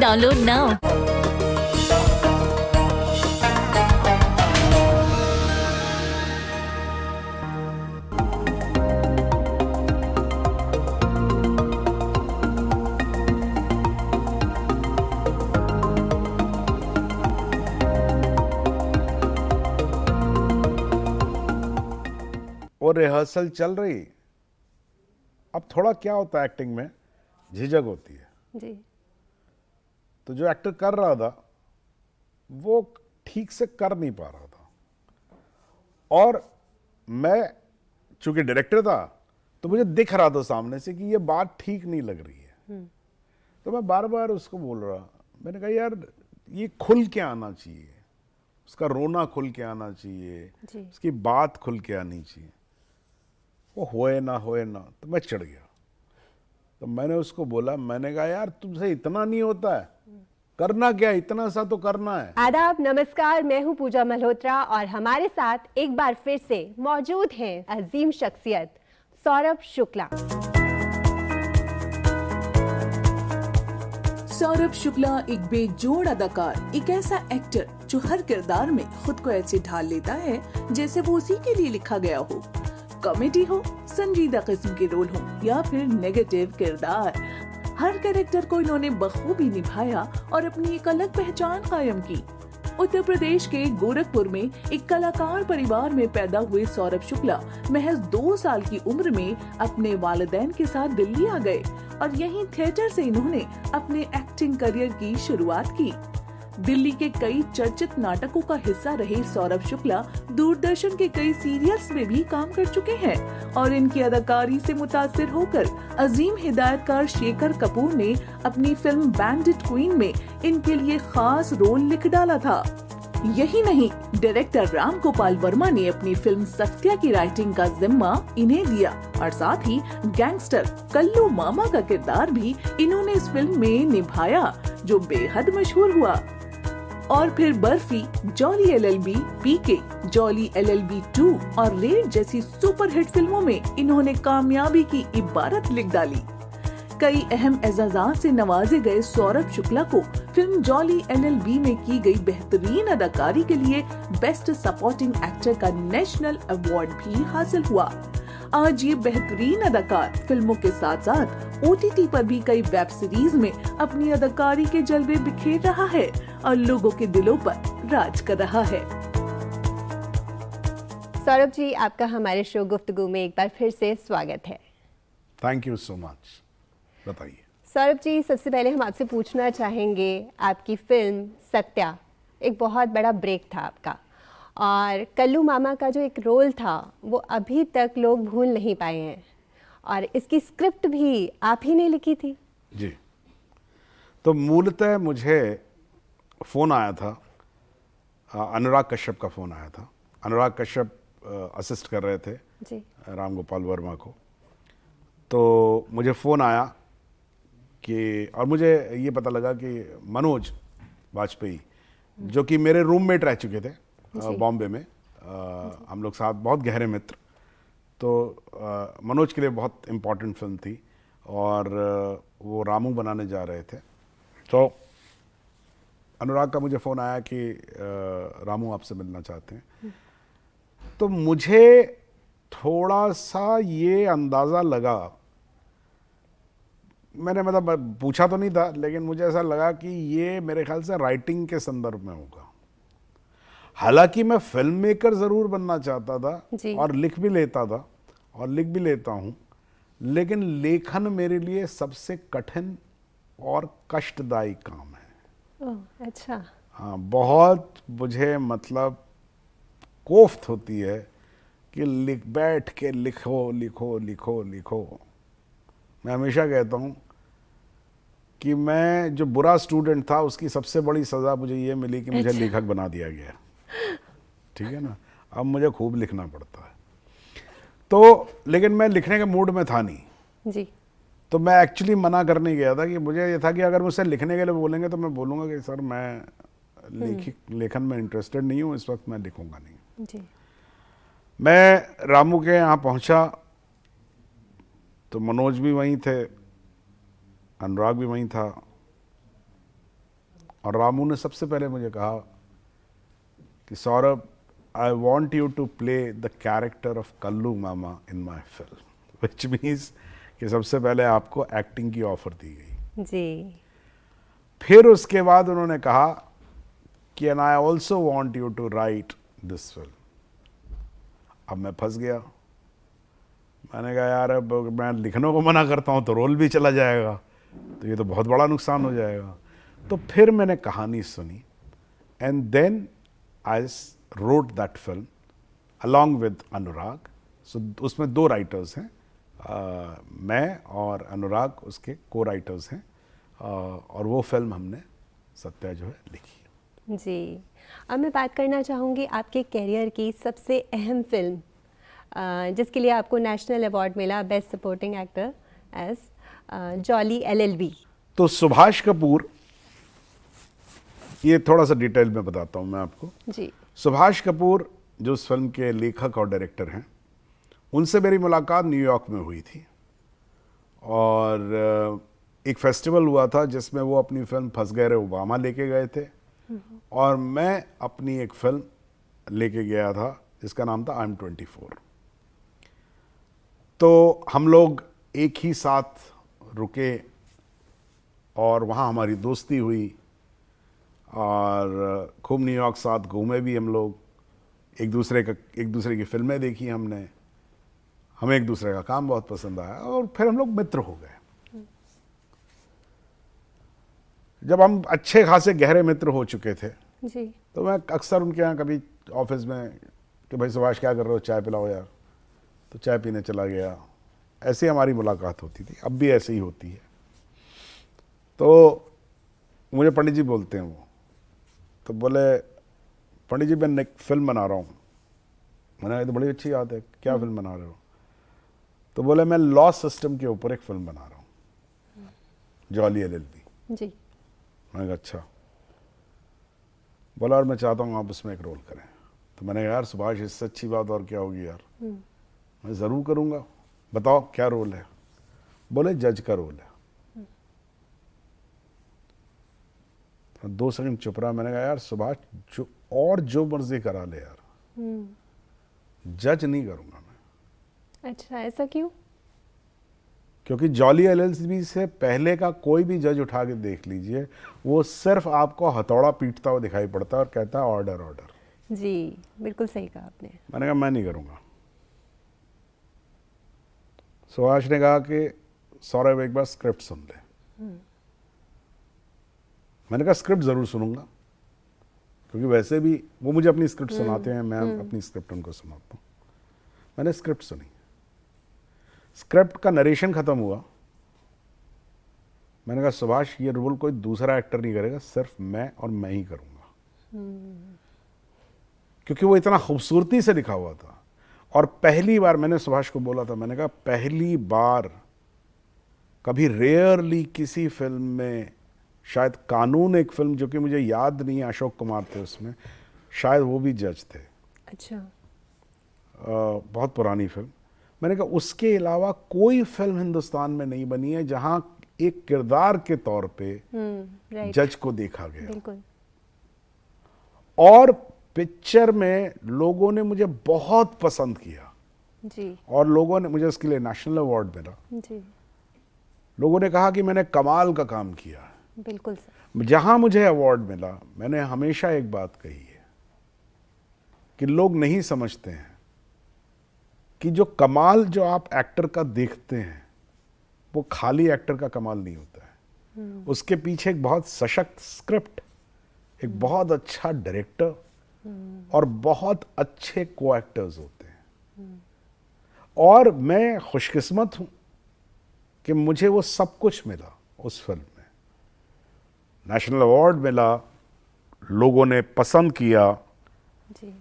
Download now. और rehearsal चल रही। अब थोड़ा क्या होता है एक्टिंग में, झिझक होती है जी। तो जो एक्टर कर रहा था वो ठीक से कर नहीं पा रहा था, और मैं चूंकि डायरेक्टर था तो मुझे दिख रहा था सामने से कि ये बात ठीक नहीं लग रही है। तो मैं बार बार उसको बोल रहा, मैंने कहा यार ये खुल के आना चाहिए, उसका रोना खुल के आना चाहिए, जी। उसकी बात खुल के आनी चाहिए। वो होए ना, तो मैं चढ़ गया। तो मैंने उसको बोला, मैंने कहा यार तुमसे इतना नहीं होता है, करना क्या, इतना सा तो करना है। आदाब, नमस्कार, मैं हूं पूजा मल्होत्रा और हमारे साथ एक बार फिर से मौजूद हैं अजीम शख्सियत सौरभ शुक्ला। सौरभ शुक्ला एक बेजोड़ अदाकार, एक ऐसा एक्टर जो हर किरदार में खुद को ऐसे ढाल लेता है जैसे वो उसी के लिए लिखा गया हो। कॉमेडी हो, संजीदा किस्म के रोल हो या फिर नेगेटिव किरदार, हर कैरेक्टर को इन्होंने बखूबी निभाया और अपनी एक अलग पहचान कायम की। उत्तर प्रदेश के गोरखपुर में एक कलाकार परिवार में पैदा हुए सौरभ शुक्ला महज 2 साल की उम्र में अपने वालिदैन के साथ दिल्ली आ गए और यहीं थिएटर से इन्होंने अपने एक्टिंग करियर की शुरुआत की। दिल्ली के कई चर्चित नाटकों का हिस्सा रहे सौरभ शुक्ला दूरदर्शन के कई सीरियल्स में भी काम कर चुके हैं और इनकी अदाकारी से मुतासिर होकर अजीम हिदायतकार शेखर कपूर ने अपनी फिल्म बैंडिट क्वीन में इनके लिए खास रोल लिख डाला था। यही नहीं, डायरेक्टर राम गोपाल वर्मा ने अपनी फिल्म सत्या की राइटिंग का जिम्मा इन्हें दिया और साथ ही गैंगस्टर कल्लू मामा का किरदार भी इन्होंने इस फिल्म में निभाया जो बेहद मशहूर हुआ। और फिर बर्फी, जॉली LLB, पीके, जॉली LLB 2 और रेड जैसी सुपरहिट फिल्मों में इन्होंने कामयाबी की इबारत लिख डाली। कई अहम एजाज़ात से नवाजे गए सौरभ शुक्ला को फिल्म जॉली LLB में की गई बेहतरीन अदाकारी के लिए बेस्ट सपोर्टिंग एक्टर का नेशनल अवार्ड भी हासिल हुआ। आज ये बेहतरीन अदाकार फिल्मों के साथ साथ OTT पर भी कई वेब सीरीज में अपनी अदाकारी के जलवे बिखेर रहा है और लोगों के दिलों पर राज कर रहा है। सौरभ जी, आपका हमारे शो गुफ्तगू में एक बार फिर से स्वागत है। Thank you so much. बताइए सौरभ जी, सबसे पहले हम आपसे पूछना चाहेंगे, आपकी फिल्म सत्या एक बहुत बड़ा ब्रेक था आपका, और कल्लू मामा का जो एक रोल था वो अभी तक लोग भूल नहीं पाए हैं, और इसकी स्क्रिप्ट भी आप ही ने लिखी थी। जी, तो मूलतः मुझे फ़ोन आया था, अनुराग कश्यप का फ़ोन आया था। अनुराग कश्यप असिस्ट कर रहे थे जी। राम गोपाल वर्मा को। तो मुझे फ़ोन आया कि, और मुझे ये पता लगा कि मनोज वाजपेयी जो कि मेरे रूममेट रह चुके थे बॉम्बे में, हम लोग साथ बहुत गहरे मित्र, तो मनोज के लिए बहुत इम्पोर्टेंट फिल्म थी और वो रामू बनाने जा रहे थे। तो अनुराग का मुझे फ़ोन आया कि रामू आपसे मिलना चाहते हैं। तो मुझे थोड़ा सा ये अंदाज़ा लगा, मैंने मतलब पूछा तो नहीं था, लेकिन मुझे ऐसा लगा कि ये मेरे ख्याल से राइटिंग के संदर्भ में होगा। हालांकि मैं फिल्म मेकर ज़रूर बनना चाहता था और लिख भी लेता था और लिख भी लेता हूँ, लेकिन लेखन मेरे लिए सबसे कठिन और कष्टदायी काम है। ओह, अच्छा। हाँ, बहुत मुझे मतलब कोफ्त होती है कि बैठ के लिखो लिखो लिखो लिखो। मैं हमेशा कहता हूँ कि मैं जो बुरा स्टूडेंट था उसकी सबसे बड़ी सज़ा मुझे ये मिली कि मुझे लेखक बना दिया गया। ठीक है ना, अब मुझे खूब लिखना पड़ता है। तो लेकिन मैं लिखने के मूड में था नहीं जी। तो मैं एक्चुअली मना करने गया था कि मुझे ये था कि अगर मुझसे लिखने के लिए बोलेंगे तो मैं बोलूँगा कि सर मैं लेखन में इंटरेस्टेड नहीं हूँ, इस वक्त मैं लिखूँगा नहीं। जी। मैं रामू के यहाँ पहुँचा तो मनोज भी वहीं थे, अनुराग भी वहीं था, और रामू ने सबसे पहले मुझे कहा कि Saurabh, I want you to play the character of Kallu Mama in my film, which means कि सबसे पहले आपको एक्टिंग की ऑफर दी गई। जी। फिर उसके बाद उन्होंने कहा कि and I also want you to write this film. अब मैं फंस गया। मैंने कहा यार अब मैं लिखने को मना करता हूँ तो रोल भी चला जाएगा, तो ये तो बहुत बड़ा नुकसान हो जाएगा। तो फिर मैंने कहानी सुनी and then I wrote that film along with Anurag. So उसमें 2 राइटर्स हैं, मैं और अनुराग उसके को राइटर्स हैं, और वो फिल्म हमने सत्या जो है लिखी। जी, अब मैं बात करना चाहूँगी आपके करियर की सबसे अहम फिल्म जिसके लिए आपको नेशनल अवार्ड मिला best supporting actor as Jolly LLB। तो सुभाष कपूर, ये थोड़ा सा डिटेल में बताता हूँ मैं आपको। जी। सुभाष कपूर जो उस फिल्म के लेखक और डायरेक्टर हैं, उनसे मेरी मुलाकात न्यूयॉर्क में हुई थी और एक फेस्टिवल हुआ था जिसमें वो अपनी फिल्म फंस गए रे ओबामा लेके गए थे और मैं अपनी एक फिल्म लेके गया था जिसका नाम था I'm 24। तो हम लोग एक ही साथ रुके और वहाँ हमारी दोस्ती हुई और खूब न्यूयॉर्क साथ घूमे भी हम लोग, एक दूसरे की फिल्में देखी हमने, हमें एक दूसरे का काम बहुत पसंद आया और फिर हम लोग मित्र हो गए। जब हम अच्छे खासे गहरे मित्र हो चुके थे जी। तो मैं अक्सर उनके यहाँ कभी ऑफिस में कि भाई सुभाष क्या कर रहे हो, चाय पिलाओ यार, तो चाय पीने चला गया। ऐसे हमारी मुलाकात होती थी, अब भी ऐसे ही होती है। तो मुझे पंडित जी बोलते हैं वो, तो बोले पंडित जी मैं एक फिल्म बना रहा हूँ। मैंने कहा तो बड़ी अच्छी बात है, क्या फिल्म बना रहे हो? तो बोले मैं लॉ सिस्टम के ऊपर एक फिल्म बना रहा हूँ, जॉली LLB। जी। मैंने कहा अच्छा। बोला और मैं चाहता हूँ आप उसमें एक रोल करें। तो मैंने कहा यार सुभाष, इससे अच्छी बात और क्या होगी यार, मैं ज़रूर करूँगा, बताओ क्या रोल है? बोले जज का रोल है। तो 2 सेकंड चुप रहा। मैंने कहा यार सुभाष, जो मर्जी करा ले यार, जज नहीं करूँगा मैं। अच्छा, ऐसा क्यों? क्योंकि जॉली LLB से पहले का कोई भी जज उठा के देख लीजिए, वो सिर्फ आपको हथौड़ा पीटता हुआ दिखाई पड़ता है और कहता है ऑर्डर ऑर्डर। जी, बिल्कुल सही कहा आपने। मैंने कहा मैं नहीं करूँगा। सुभाष ने कहा कि सौरभ एक बार स्क्रिप्ट सुन ले। मैंने कहा स्क्रिप्ट ज़रूर सुनूंगा, क्योंकि वैसे भी वो मुझे अपनी स्क्रिप्ट सुनाते हैं, मैं अपनी स्क्रिप्ट उनको सुनाता हूँ। मैंने स्क्रिप्ट सुनी, स्क्रिप्ट का नरेशन खत्म हुआ। मैंने कहा सुभाष ये रोल कोई दूसरा एक्टर नहीं करेगा, सिर्फ मैं और मैं ही करूँगा, क्योंकि वो इतना खूबसूरती से लिखा हुआ था। और पहली बार मैंने सुभाष को बोला था, मैंने कहा पहली बार, कभी रेयरली किसी फिल्म में, शायद कानून एक फिल्म जो कि मुझे याद नहीं है, अशोक कुमार थे उसमें, शायद वो भी जज थे। अच्छा। बहुत पुरानी फिल्म। मैंने कहा उसके अलावा कोई फिल्म हिंदुस्तान में नहीं बनी है जहां एक किरदार के तौर पे राइट। जज को देखा गया। बिल्कुल। और पिक्चर में लोगों ने मुझे बहुत पसंद किया जी। और लोगों ने मुझे उसके लिए नेशनल अवार्ड मिला। जी, लोगों ने कहा कि मैंने कमाल का काम किया है। बिल्कुल सर। जहां मुझे अवार्ड मिला, मैंने हमेशा एक बात कही है कि लोग नहीं समझते हैं कि जो कमाल जो आप एक्टर का देखते हैं वो खाली एक्टर का कमाल नहीं होता है। उसके पीछे एक बहुत सशक्त स्क्रिप्ट, एक बहुत अच्छा डायरेक्टर और बहुत अच्छे को एक्टर्स होते हैं। और मैं खुशकिस्मत हूं कि मुझे वो सब कुछ मिला उस फिल्म में। नेशनल अवार्ड मिला, लोगों ने पसंद किया, जी।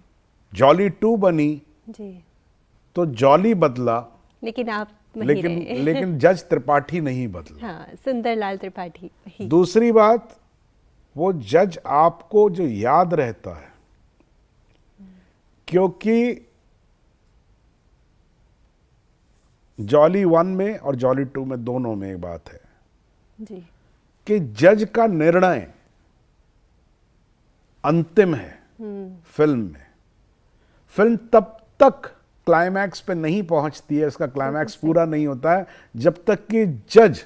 जॉली 2 बनी जी। तो जॉली बदला, लेकिन आप वही रहे। लेकिन जज त्रिपाठी नहीं बदला। हाँ, सुंदरलाल त्रिपाठी ही। दूसरी बात, वो जज आपको जो याद रहता है, क्योंकि जॉली 1 में और जॉली 2 में, दोनों में एक बात है जी। कि जज का निर्णय अंतिम है फिल्म में। फिल्म तब तक क्लाइमैक्स पे नहीं पहुंचती है, इसका क्लाइमैक्स पूरा नहीं होता है जब तक कि जज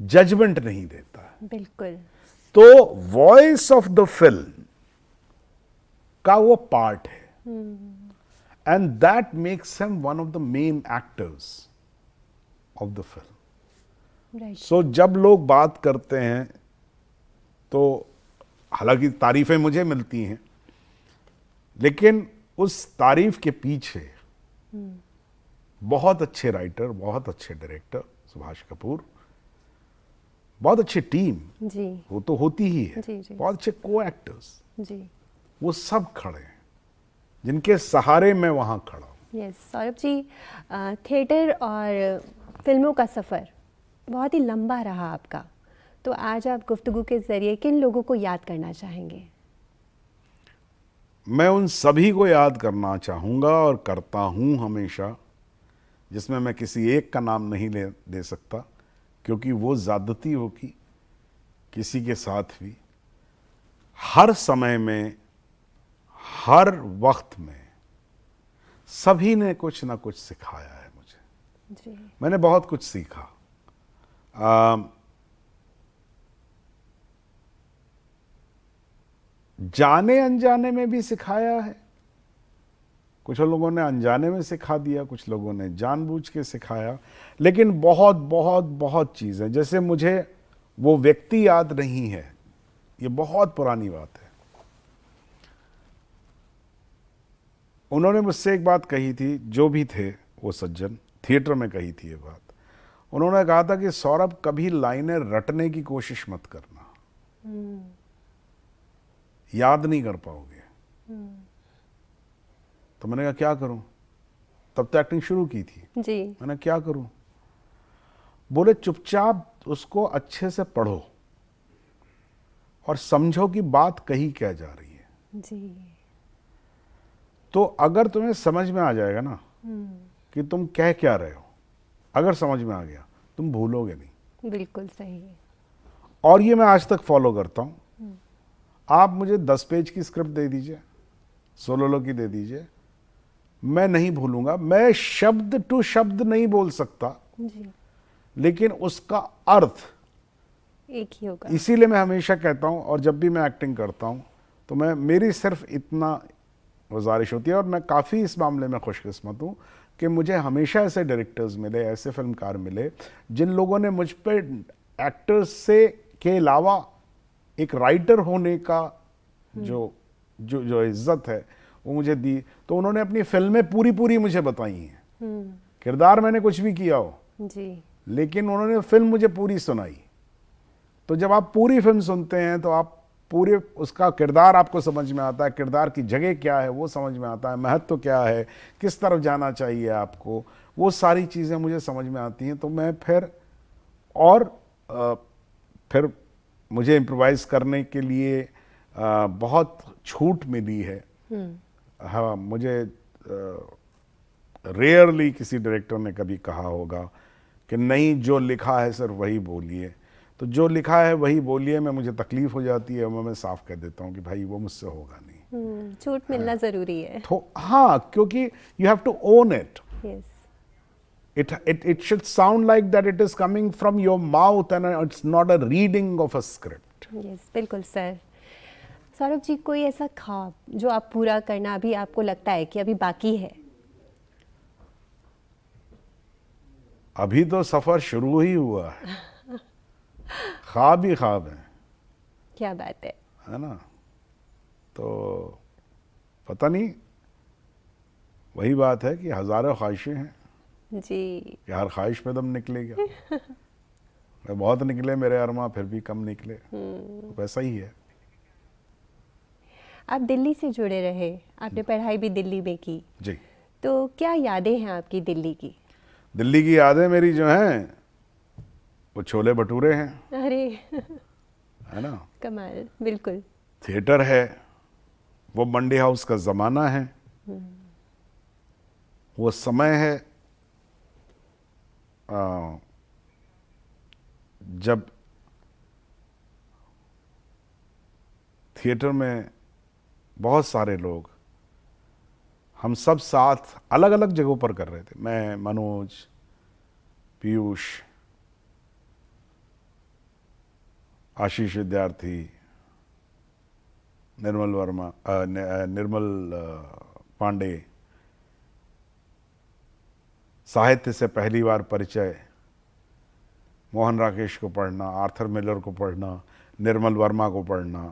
जजमेंट नहीं देता है। बिल्कुल। तो वॉइस ऑफ द फिल्म का वो पार्ट है, and that makes him one of the main actors of the film. Right. So जब लोग बात करते हैं तो हालांकि तारीफें मुझे मिलती हैं, लेकिन उस तारीफ के पीछे बहुत अच्छे राइटर, बहुत अच्छे डायरेक्टर सुभाष कपूर, बहुत अच्छी टीम, जी वो तो होती ही है, जी, जी। बहुत अच्छे को एक्टर्स, जी। वो सब खड़े हैं जिनके सहारे मैं वहां खड़ा हूं। यस सौरभ जी, थिएटर और फिल्मों का सफ़र बहुत ही लंबा रहा आपका, तो आज आप गुफ्तगू के ज़रिए किन लोगों को याद करना चाहेंगे? मैं उन सभी को याद करना चाहूंगा और करता हूं हमेशा, जिसमें मैं किसी एक का नाम नहीं दे सकता, क्योंकि वो ज़्यादती होगी किसी के साथ भी। हर समय में, हर वक्त में सभी ने कुछ ना कुछ सिखाया है मुझे। जी। मैंने बहुत कुछ सीखा। जाने अनजाने में भी सिखाया है। कुछ लोगों ने अनजाने में सिखा दिया, कुछ लोगों ने जानबूझ के सिखाया, लेकिन बहुत बहुत बहुत चीज़ें, जैसे मुझे वो व्यक्ति याद नहीं है, ये बहुत पुरानी बात है। उन्होंने मुझसे एक बात कही थी, जो भी थे वो सज्जन, थिएटर में कही थी ये बात। उन्होंने कहा था कि सौरभ, कभी लाइनें रटने की कोशिश मत करना, याद नहीं कर पाओगे। तो मैंने कहा क्या करूं, तब तो एक्टिंग शुरू की थी। जी। मैंने क्या करूं, बोले चुपचाप उसको अच्छे से पढ़ो और समझो कि बात कही क्या जा रही है। जी। तो अगर तुम्हें समझ में आ जाएगा ना कि तुम कह क्या रहे हो, अगर समझ में आ गया, तुम भूलोगे नहीं। बिल्कुल सही। और ये मैं आज तक फॉलो करता हूं। आप मुझे 10 पेज की स्क्रिप्ट दे दीजिए, सोलोलो की दे दीजिए, मैं नहीं भूलूंगा। मैं शब्द टू शब्द नहीं बोल सकता, जी। लेकिन उसका अर्थ एक ही होगा। इसीलिए मैं हमेशा कहता हूं, और जब भी मैं एक्टिंग करता हूं तो मेरी सिर्फ इतना गुजारिश होती है, और मैं काफ़ी इस मामले में खुशकिस्मत हूं कि मुझे हमेशा ऐसे डायरेक्टर्स मिले, ऐसे फिल्मकार मिले, जिन लोगों ने मुझ पे एक्टर्स से के अलावा एक राइटर होने का जो जो जो इज्जत है वो मुझे दी। तो उन्होंने अपनी फिल्में पूरी पूरी मुझे बताई हैं, किरदार मैंने कुछ भी किया हो, जी। लेकिन उन्होंने फिल्म मुझे पूरी सुनाई। तो जब आप पूरी फिल्म सुनते हैं तो आप पूरे उसका किरदार आपको समझ में आता है, किरदार की जगह क्या है वो समझ में आता है, महत्व क्या है, किस तरफ जाना चाहिए आपको, वो सारी चीज़ें मुझे समझ में आती हैं। तो मैं फिर मुझे इम्प्रोवाइज करने के लिए बहुत छूट मिली है। हाँ, मुझे रेयरली किसी डायरेक्टर ने कभी कहा होगा कि नहीं, जो लिखा है सिर्फ वही बोलिए। तो जो लिखा है वही बोलिए में मुझे तकलीफ हो जाती है, मैं साफ कह देता हूँ कि भाई वो मुझसे होगा नहीं। छूट मिलना ज़रूरी है। तो हाँ, क्योंकि you have to own it. Yes. It should sound like that it is coming from your mouth and it's not a reading of a script. Yes, बिल्कुल सर। सौरभ जी, कोई ऐसा ख्वाब जो आप पूरा करना अभी आपको लगता है कि अभी बाकी है? अभी तो सफर शुरू ही हुआ है, ख्वाब ही ख्वाब है। क्या बात है ना? तो पता नहीं, वही बात है कि हजारों ख्वाहिशें हैं जी। कि हर ख्वाहिश पे दम निकलेगा। मैं बहुत निकले मेरे अरमा, फिर भी कम निकले, तो वैसा ही है। आप दिल्ली से जुड़े रहे, आपने पढ़ाई भी दिल्ली में की, जी। तो क्या यादें हैं आपकी दिल्ली की? दिल्ली की यादें मेरी जो हैं वो छोले भटूरे हैं, अरे है ना, कमाल। बिल्कुल। थिएटर है, वो मंडी हाउस का ज़माना है, वो समय है जब थिएटर में बहुत सारे लोग, हम सब साथ अलग अलग जगहों पर कर रहे थे। मैं, मनोज, पीयूष, आशीष विद्यार्थी, निर्मल वर्मा, निर्मल पांडे, साहित्य से पहली बार परिचय, मोहन राकेश को पढ़ना, आर्थर मिलर को पढ़ना, निर्मल वर्मा को पढ़ना,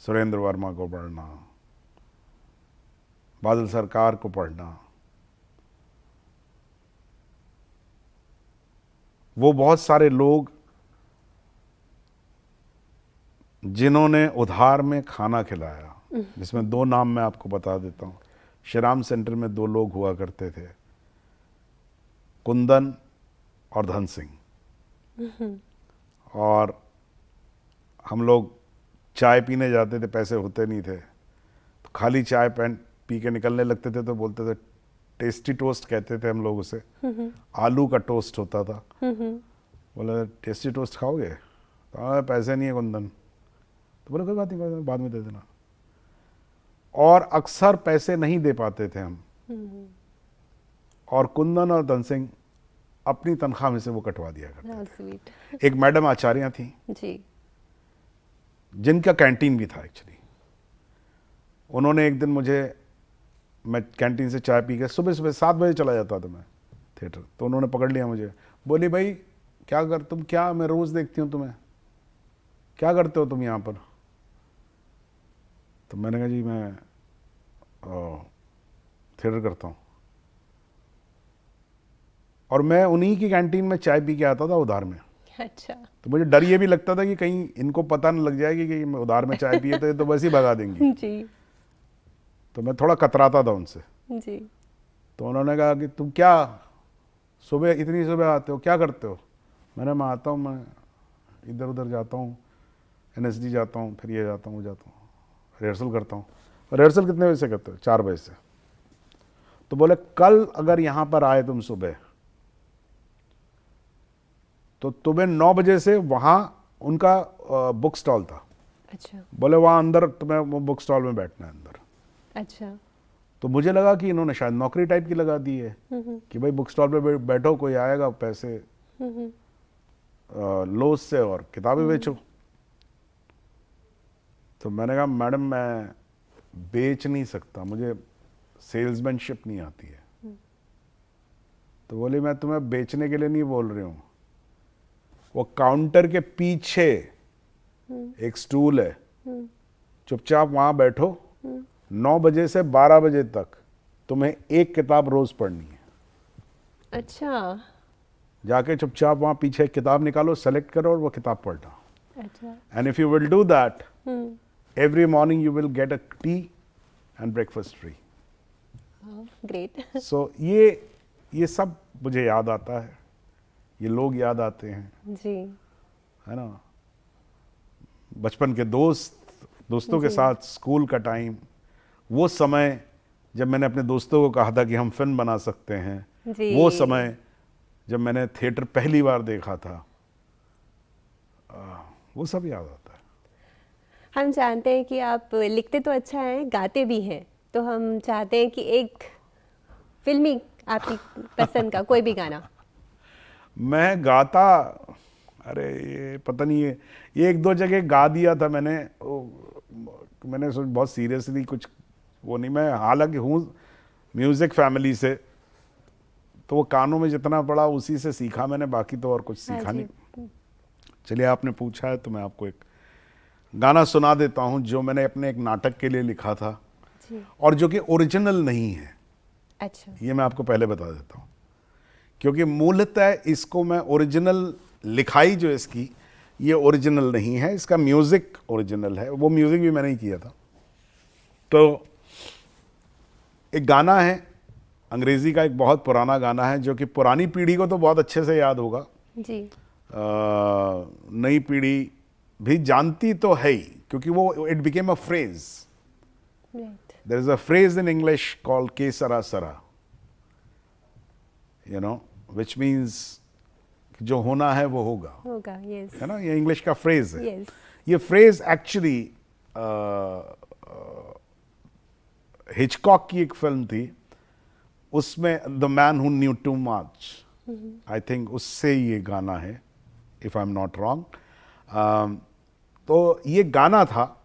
सुरेंद्र वर्मा को पढ़ना, बादल सरकार को पढ़ना। वो बहुत सारे लोग जिन्होंने उधार में खाना खिलाया, जिसमें 2 नाम मैं आपको बता देता हूँ। श्रीराम सेंटर में 2 लोग हुआ करते थे, कुंदन और धन सिंह। और हम लोग चाय पीने जाते थे, पैसे होते नहीं थे, तो खाली चाय पी के निकलने लगते थे, तो बोलते थे, टेस्टी टोस्ट कहते थे हम लोग उसे, आलू का टोस्ट होता था। बोले टेस्टी टोस्ट खाओगे? तो हाँ, पैसे नहीं है कुंदन। तो बोले कोई बात नहीं, बाद में दे देना। और अक्सर पैसे नहीं दे पाते थे हम, और कुंदन और धन सिंह अपनी तनख्वाह में से वो कटवा दिया करते स्वीट। एक मैडम आचार्य थी जी। जिनका कैंटीन भी था एक्चुअली। उन्होंने एक दिन मुझे, मैं कैंटीन से चाय पी के सुबह सुबह 7 बजे चला जाता था मैं थिएटर, तो उन्होंने पकड़ लिया मुझे, बोली भाई तुम क्या, मैं रोज देखती हूँ तुम्हें, क्या करते हो तुम यहाँ पर? तो मैंने कहा जी मैं थिएटर करता हूँ। और मैं उन्हीं की कैंटीन में चाय पी के आता था उधार में। अच्छा। तो मुझे डर ये भी लगता था कि कहीं इनको पता न लग जाएगी कि मैं उधार में चाय पिए, तो ये तो बस ही भगा देंगी। जी। तो मैं थोड़ा कतराता था उनसे। जी। तो उन्होंने कहा कि तुम क्या सुबह, इतनी सुबह आते हो, क्या करते हो? मैं आता हूँ, मैं इधर उधर जाता हूँ, NSD जाता हूँ, फिर ये जाता हूँ, जाता हूँ, रिहर्सल करता हूँ। रिहर्सल कितने बजे से करते हो? 4 बजे से। तो बोले कल अगर यहाँ पर आए तुम सुबह, तो तुम्हें 9 बजे से वहाँ उनका बुक स्टॉल था। अच्छा। बोले वहाँ अंदर तुम्हें वो बुक स्टॉल में बैठना है अंदर। अच्छा। तो मुझे लगा कि इन्होंने शायद नौकरी टाइप की लगा दी है कि भाई बुक स्टॉल पे बैठो, कोई आएगा, पैसे लो उससे और किताबें बेचो। तो मैंने कहा मैडम मैं बेच नहीं सकता, मुझे सेल्समैनशिप नहीं आती है। तो बोली मैं तुम्हें बेचने के लिए नहीं बोल रही हूँ, वो काउंटर के पीछे एक स्टूल है, चुपचाप वहां बैठो, 9 बजे से 12 बजे तक तुम्हें एक किताब रोज पढ़नी है। अच्छा। जाके चुपचाप वहां पीछे एक किताब निकालो, सेलेक्ट करो और वो किताब पढ़ना। अच्छा। And if you will do that, every morning you will get a tea and breakfast free. Great. So ये सब मुझे याद आता है, ये लोग याद आते हैं, जी। है ना। बचपन के दोस्तों के साथ स्कूल का टाइम, वो समय जब मैंने अपने दोस्तों को कहा था कि हम फिल्म बना सकते हैं, जी। वो समय जब मैंने थिएटर पहली बार देखा था, वो सब याद आता है। हम जानते हैं कि आप लिखते तो अच्छा हैं, गाते भी हैं, तो हम चाहते हैं कि एक फिल्मी आपकी पसंद का कोई भी गाना। मैं गाता, अरे ये पता नहीं है, ये 1-2 जगह गा दिया था मैंने, मैंने बहुत सीरियसली कुछ वो नहीं। मैं हालांकि हूँ म्यूज़िक फैमिली से, तो वो कानों में जितना पड़ा उसी से सीखा मैंने, बाकी तो और कुछ सीखा नहीं। चलिए आपने पूछा है तो मैं आपको एक गाना सुना देता हूँ जो मैंने अपने एक नाटक के लिए लिखा था जी। और जो कि ओरिजिनल नहीं है। अच्छा। ये मैं आपको पहले बता देता हूँ, क्योंकि मूलतः इसको मैं ओरिजिनल लिखाई जो इसकी, ये ओरिजिनल नहीं है, इसका म्यूज़िक ओरिजिनल है, वो म्यूज़िक भी मैंने ही किया था। तो एक गाना है अंग्रेज़ी का, एक बहुत पुराना गाना है जो कि पुरानी पीढ़ी को तो बहुत अच्छे से याद होगा, जी। नई पीढ़ी भी जानती तो है ही, क्योंकि वो it became a phrase. Right. There is a phrase in English called que sera सरा, यू नो, विच मीन्स जो होना है वो होगा, होगा। यस। है ना, ये इंग्लिश का फ्रेज है। यस। ये फ्रेज एक्चुअली हिचकॉक की एक फिल्म थी, उसमें the man who knew too much, I think उससे ये गाना है, if I am not wrong. तो ये गाना था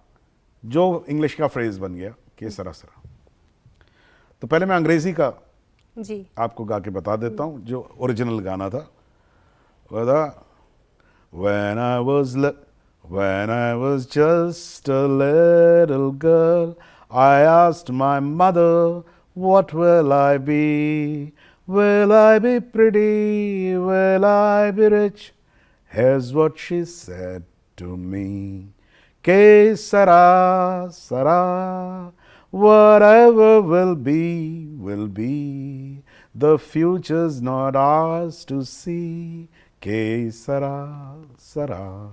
जो इंग्लिश का फ्रेज बन गया कि सरा सरा। तो पहले मैं अंग्रेजी का जी आपको गा के बता देता हूँ जो ओरिजिनल गाना था। वो था when I was just a little girl, I asked my mother, what will I be? Will I be pretty? Will I be rich? Here's what she said to me. Que sara, sara, whatever will be. The future's not ours to see. Que sara, sara.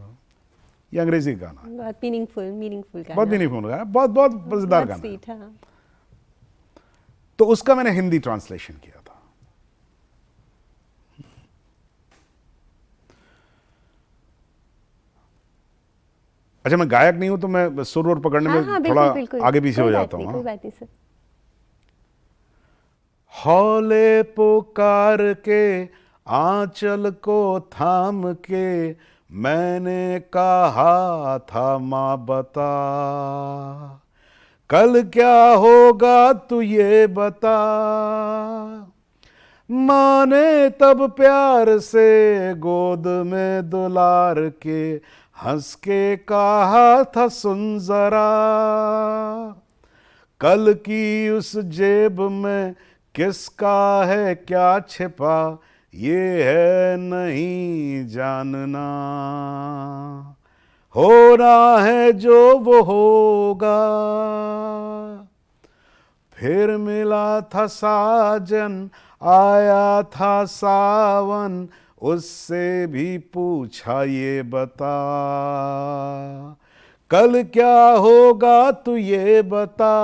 ये अंग्रेजी गाना है, बहुत meaningful गाना, बहुत meaningful गाना, बहुत बहुत मजेदार बहुत गाना है। स्वीट। हाँ तो उसका मैंने हिंदी ट्रांसलेशन किया था। अच्छा, मैं गायक नहीं हूं तो मैं सुर और पकड़ने हाँ में हाँ थोड़ा बिल्कुल, आगे पीछे हो कोई बात जाता नहीं, हूँ। कोई बात नहीं सर। हौले पुकार के आंचल को थाम के मैंने कहा था माँ बता, कल क्या होगा तू ये बता। माँ ने तब प्यार से गोद में दुलार के हंस के कहा था सुन जरा, कल की उस जेब में किसका है क्या छिपा, ये है नहीं जानना। होना है जो वो होगा। फिर मिला था साजन, आया था सावन, उससे भी पूछा ये बता, कल क्या होगा तू ये बता।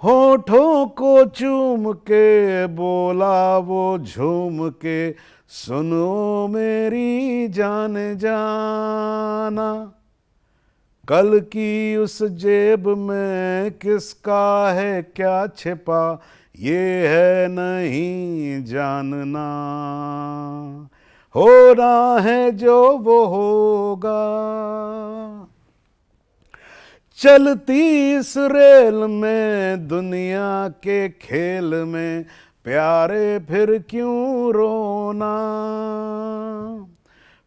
होठों को चूम के बोला वो झूम के, सुनो मेरी जान जाना, कल की उस जेब में किसका है क्या छिपा, ये है नहीं जानना। होना है जो वो होगा। चलती इस रेल में दुनिया के खेल में, प्यारे फिर क्यों रोना।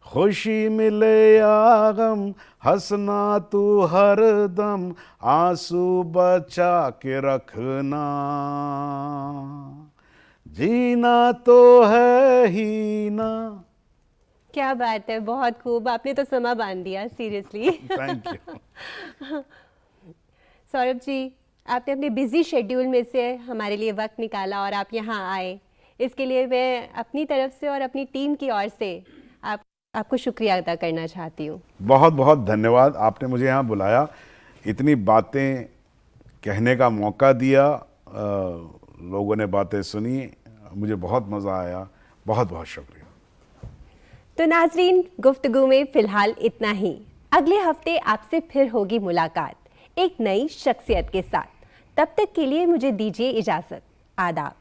खुशी मिले या गम, हंसना तू हर दम, आंसू बचा के रखना। जीना तो है ही ना। क्या बात है, बहुत खूब, आपने तो समा बांध दिया seriously. Thank you. Saurabh ji, आपने अपने बिजी शेड्यूल में से हमारे लिए वक्त निकाला और आप यहाँ आए, इसके लिए मैं अपनी तरफ से और अपनी टीम की ओर से आपको शुक्रिया अदा करना चाहती हूँ। बहुत बहुत धन्यवाद, आपने मुझे यहाँ बुलाया, इतनी बातें कहने का मौका दिया, लोगों ने बातें सुनी, मुझे बहुत मज़ा आया। बहुत बहुत शुक्रिया। तो नाजरीन, गुफ्तगू में फ़िलहाल इतना ही। अगले हफ्ते आपसे फिर होगी मुलाकात एक नई शख्सियत के साथ। तब तक के लिए मुझे दीजिए इजाज़त। आदाब।